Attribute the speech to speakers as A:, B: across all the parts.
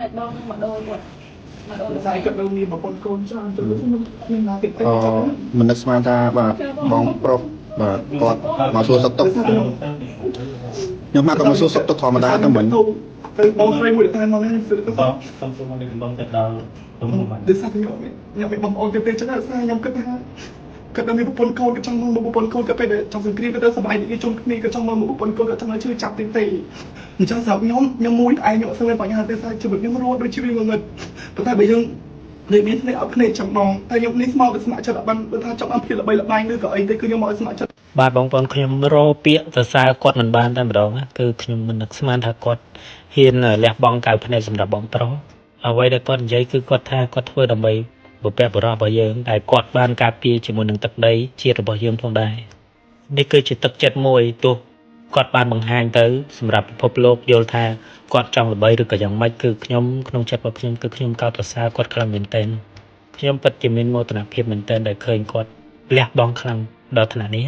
A: bông mà đôi quật mà đôi
B: Sai cất đâu đi mà con cho tôi nhưng là tiện
C: mình đã xem ra và bóng pro và còn mà xua sắp tốc nhưng mà còn một số sắp tốc thò mà đã tao mình
B: từ bóng xoay một tay mà lên từ
D: không mà đừng bông thật đầu đúng không
B: từ sao thì nhà mẹ bóng ôn tiếp chắc là sai nhầm cất đâu đi một con trong một con cất về trong rừng kia cất sập bài những cái chung này cất trong một con trong nó chưa chặt tiền tỷ thì cho sao nhóm mũi ai nhọ sang bên vào nhà tên sai chưa được nhóm rô đôi chịu đi ngậtแต่bây giờ người biết này ở cái này chẳng bóngแต่nhómนี้small ก็สมัครจะบันถ้าจำอันผิดละใบละใบนึกก็ไอ้แต่คือnhóm mọiสมัครจะ
D: បាទបងប្អូនខ្ញុំរកពាក្យសរសើរគាត់មិនបានតែម្ដងណាគឺខ្ញុំមិននឹកស្មានថាគាត់ហ៊ានលះបង់កៅភ្នែកសម្រាប់បងប្រុសអ្វីដែលគាត់និយាយគឺគាត់ថាគាត់ធ្វើដើម្បីបុព្វបុរសរបស់យើងដែលគាត់បានការពារជាមួយនឹងទឹកដីជាតិរបស់យើងផងដែរនេះគឺជាទឹកចិត្តមួយទោះគាត់បានបង្ហាញទៅសម្រាប់ពិភពលោកយល់ថាគាត់ចង់ល្បីឬក៏យ៉ាងម៉េចគឺខ្ញុំក្នុងចិត្តរបស់ខ្ញុំគឺខ្ញុំកោតសរសើរគាត់ខ្លាំងមែនទែនខ្ញុំពិតជាមានមោទនភាពមែនទែនដែលឃើញគាត់លះបង់ខ្លាំងដល់ថ្នាក់នេះ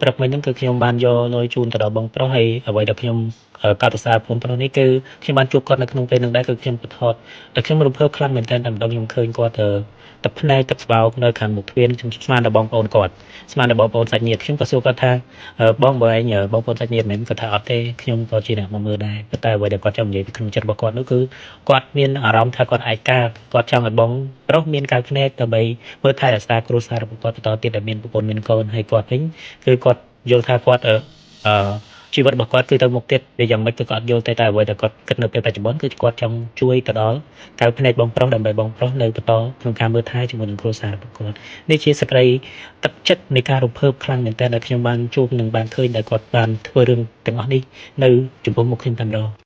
D: ព្រឹកមិញហ្នឹងគឺខ្ញុំបានយកលុយជូនទៅដល់បងប្រុសហើយអ្វីដែលខ្ញុំកោតសរសើរបងប្រុសនេះគឺខ្ញុំបានជួបគាត់នៅក្នុងពេលហ្នឹងដែរគឺខ្ញុំបថតតែខ្ញុំរំភើបខ្លាំងមែនទែនតែម្ដងខ្ញុំឃើញគាត់ទឹកភ្នែកទឹកស្បោកនៅខាងមុខទ្វារខ្ញុំស្មានដល់បងប្អូនគាត់ស្មានដល់បងប្អូនសាច់ញាតិខ្ញុំក៏សួរគាត់ថាបងបងឯងបងប្អូនសាច់ញាតិមែនគាត់ថាអត់ទេខ្ញុំក៏ជាអ្នកមកមើលដែរប៉ុន្តែអ្វីដែលគាត់ចង់និយាយពីក្នុងចិត្តរបស់គាត់នោះគឺគាត់មានអារម្មណ៍ថាគាត់ឯកាគាត់ចង់ឲ្យបងប្រុសមានកៅភ្នែកដើម្បីមើលថែរក្សាគ្រួសាររបស់គាត់បន្តទៀតដែលមានប្រពន្ធមានកូនហើយគាត់វិញគឺគាត់យល់ថាគាត់ជីវិតរបស់គាត់គឺទៅមុខទៀតដែលយ៉ាងម៉េចគឺគាត់យល់តែអ្វីដែលគាត់គិតនៅពេលបច្ចុប្បន្នគឺគាត់ចង់ជួយទៅដល់កៅភ្នែកបងប្រុសដើម្បីបងប្រុសនៅបន្តក្នុងការមើលថែជាមួយនឹងគ្រួសាររបស់គាត់នេះជាសក្តីទឹកចិត្តនៃការរំភើបខ្លាំងមែនទែនដែលខ្ញុំបានជួបនិងបានឃើញដែលគាត់បានធ្វើរឿងទាំងអស់នេះនៅចំពោះមុខខ្ញុំតែម្ដង